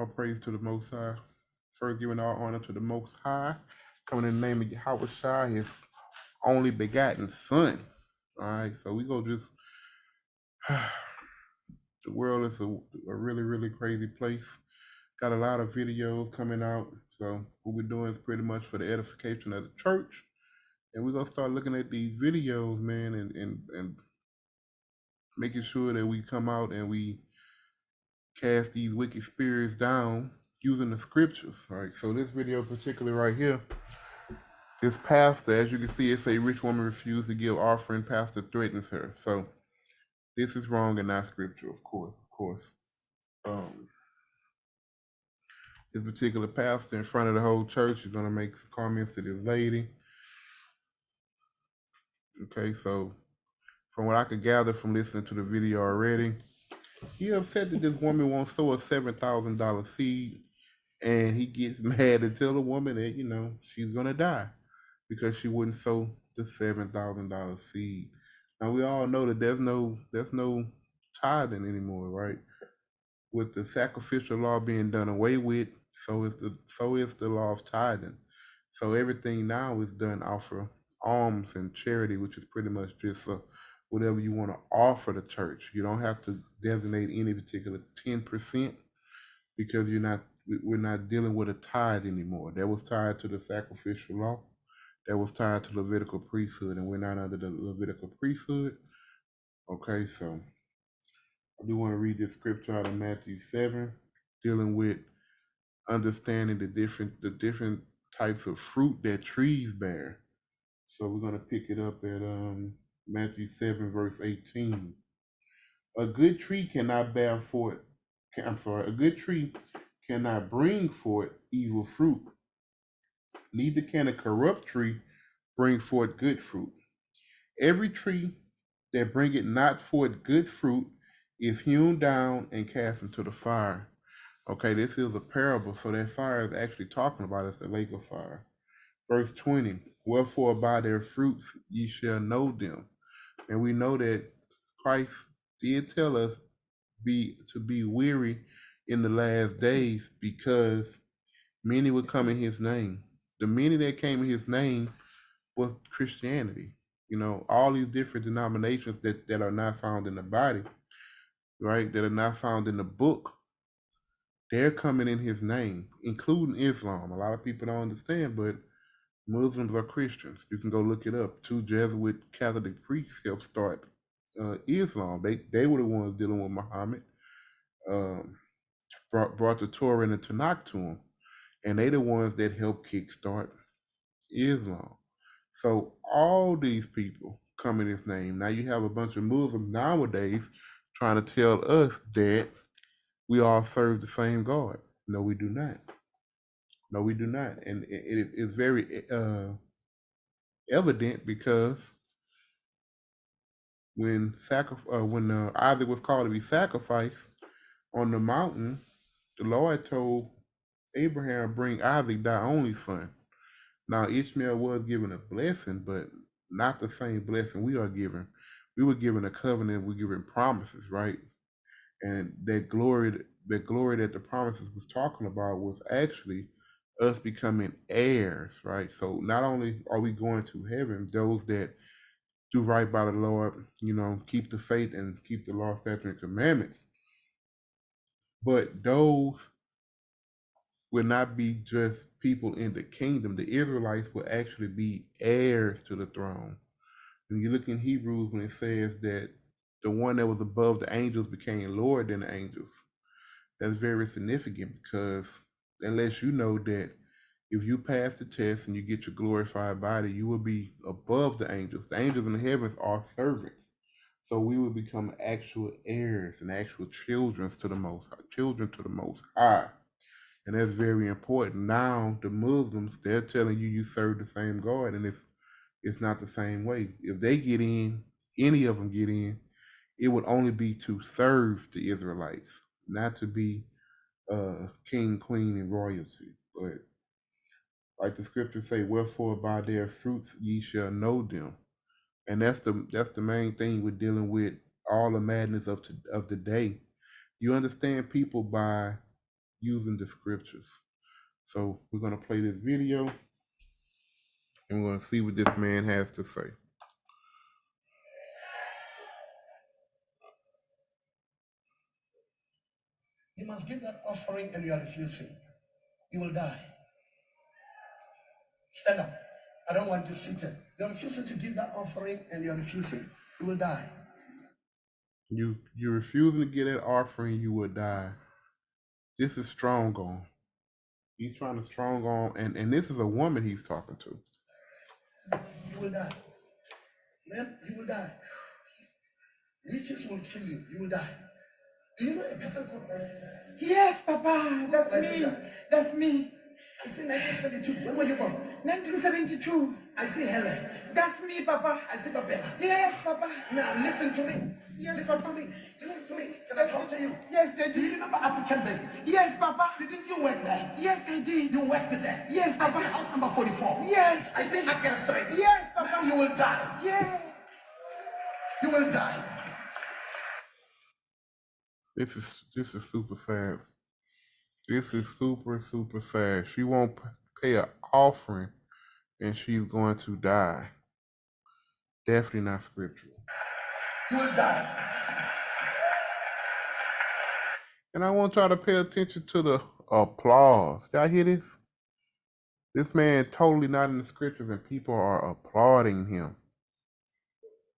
praise to the Most High. First, giving all honor to the Most High. Coming in the name of Yahweh Shai, His only begotten Son. All right, so we go just. The world is a really, really crazy place. Got a lot of videos coming out. So what we're doing is pretty much for the edification of the church. And we're gonna start looking at these videos, man, and making sure that we come out and we cast these wicked spirits down using the scriptures. All right. So this video particularly right here, this pastor, as you can see, it's a rich woman refused to give offering. Pastor threatens her. So this is wrong and not scripture, of course. Um, this particular pastor in front of the whole church is gonna make some comments to this lady. Okay, so from what I could gather from listening to the video already, he upset that this woman won't sow a $7,000 seed, and he gets mad and tell the woman that she's gonna die because she wouldn't sow the $7,000 seed. Now we all know that there's no tithing anymore, right? With the sacrificial law being done away with, so is the law of tithing. So everything now is done off of alms and charity, which is pretty much just whatever you want to offer the church. You don't have to designate any particular 10% because we're not dealing with a tithe anymore. That was tied to the sacrificial law. That was tied to Levitical priesthood, and we're not under the Levitical priesthood. Okay, so I do want to read this scripture out of Matthew 7, dealing with understanding the different types of fruit that trees bear. So we're gonna pick it up at Matthew 7, verse 18. A good tree cannot bear forth. A good tree cannot bring forth evil fruit. Neither can a corrupt tree bring forth good fruit. Every tree that bringeth not forth good fruit is hewn down and cast into the fire. Okay, this is a parable, so that fire is actually talking about is the lake of fire. Verse 20, wherefore by their fruits ye shall know them. And we know that Christ did tell us to be weary in the last days because many would come in his name. The many that came in his name was Christianity. All these different denominations that are not found in the body, right? That are not found in the book. They're coming in his name, including Islam. A lot of people don't understand, but Muslims are Christians. You can go look it up. Two Jesuit Catholic priests helped start Islam. They were the ones dealing with Muhammad. Um, brought the Torah and the Tanakh to them, and they the ones that helped kickstart Islam. So all these people come in his name. Now you have a bunch of Muslims nowadays trying to tell us that we all serve the same God. No, we do not. No, we do not. And it is very evident because when Isaac was called to be sacrificed on the mountain, the Lord told Abraham, bring Isaac thy only son. Now Ishmael was given a blessing, but not the same blessing we are given. We were given a covenant, we're given promises, right? And that glory that the promises was talking about was actually us becoming heirs, right? So not only are we going to heaven, those that do right by the Lord, keep the faith and keep the law, statutes, and commandments, but those will not be just people in the kingdom. The Israelites will actually be heirs to the throne. When you look in Hebrews, when it says that the one that was above the angels became Lord than the angels, that's very significant because that lets you know that if you pass the test and you get your glorified body, you will be above the angels. The angels in the heavens are servants. So we will become actual heirs and actual children to the Most High. And that's very important. Now the Muslims, they're telling you serve the same God, and it's not the same way. If they get in, any of them get in, it would only be to serve the Israelites, not to be king, queen, and royalty. But like the scriptures say, wherefore by their fruits ye shall know them. And that's the main thing we're dealing with all the madness of the day. You understand people by using the scriptures. So we're going to play this video and we're going to see what this man has to say. You must give that offering and you are refusing. You will die. Stand up. I don't want you seated. You're refusing to give that offering and you're refusing. You will die. You're refusing to give that offering, you will die. This is strong on. He's trying to strong on, and this is a woman he's talking to. You will die. Man, you will die. Witches will kill you. You will die. Do you know a person called Messenger? Yes, Papa. That's me. That's me. I see 1972. When were you born? 1972. I see Helen. That's me, Papa. I see Babella. Yes, Papa. Now listen to me. Yes, listen Papa. to me. Listen to me. Can I talk to you? Yes, Do Daddy. you remember African Baby? Yes, Papa. Didn't you work there? Yes, I did. You worked there? Yes, I Papa. see house number 44. Yes. I see Akara Street. Yes, Papa. Now you will die. Yeah. You will die. This is super sad. This is super sad. She won't pay an offering, and she's going to die. Definitely not scriptural. You will die. And I want y'all to pay attention to the applause. Y'all hear this? This man totally not in the scriptures, and people are applauding him.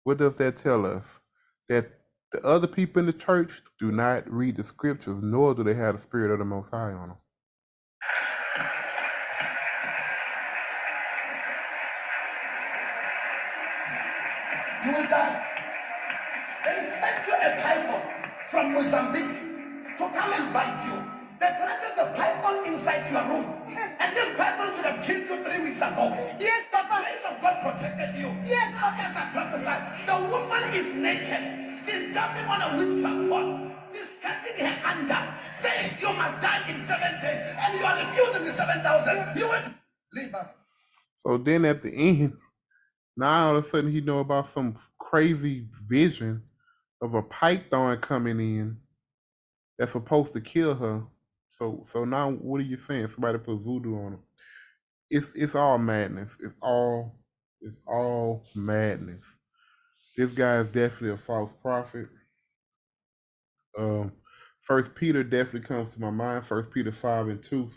What does that tell us? That the other people in the church do not read the scriptures, nor do they have the Spirit of the Most High on them. You will die. They sent you a python from Mozambique to come and bite you. They planted the python inside your room. And this python should have killed you 3 weeks ago. Yes, Papa. The grace of God protected you. Yes, Papa. As I prophesied, the woman is naked. She's jumping on a witchcraft pot. She's cutting her under, saying you must die in 7 days. And you are refusing the 7,000. You will leave back. So then at the end, now all of a sudden he know about some crazy vision of a python coming in that's supposed to kill her. So now what are you saying? Somebody put voodoo on him. It's all madness. It's all madness. This guy is definitely a false prophet. First Peter definitely comes to my mind. 1 Peter 5:2.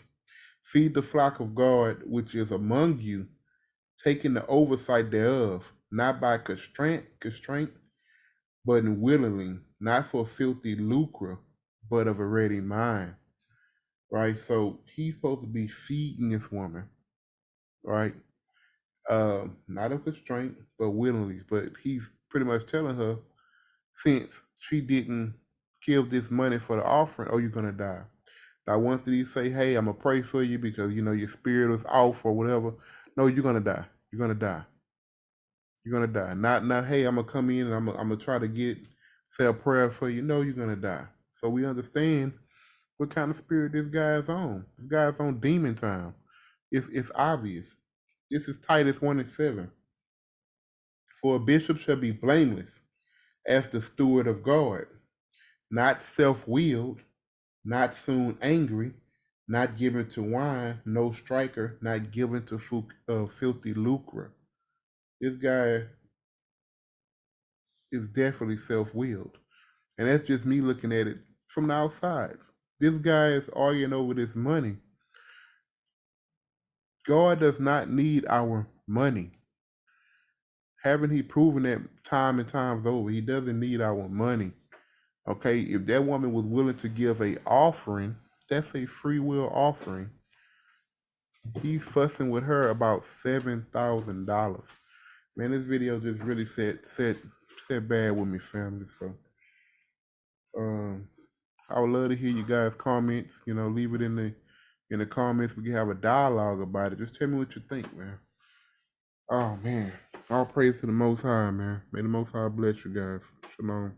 Feed the flock of God which is among you, taking the oversight thereof, not by constraint, but willingly, not for filthy lucre, but of a ready mind. Right? So he's supposed to be feeding this woman, right? Not of constraint, but willingly. But he's pretty much telling her, since she didn't give this money for the offering, oh, you're gonna die. Now, once did he say, hey, I'm gonna pray for you because your spirit was off or whatever? No, you're gonna die. You're gonna die. You're gonna die. Not hey, I'm gonna come in and I'm gonna try to say a prayer for you. No, you're gonna die. So we understand what kind of spirit this guy is on. This guy's on demon time. It's obvious. This is Titus 1:7. For a bishop shall be blameless as the steward of God, not self-willed, not soon angry, not given to wine, no striker, not given to filthy lucre. This guy is definitely self-willed. And that's just me looking at it from the outside. This guy is arguing over this money. God does not need our money. Haven't he proven that time and times over? He doesn't need our money. Okay, if that woman was willing to give a offering, that's a free will offering. He's fussing with her about $7,000. Man, this video just really set bad with me, family. So, I would love to hear you guys' comments. Leave it in the comments. We can have a dialogue about it. Just tell me what you think, man. Oh man, all praise to the Most High, man. May the Most High bless you guys. Shalom.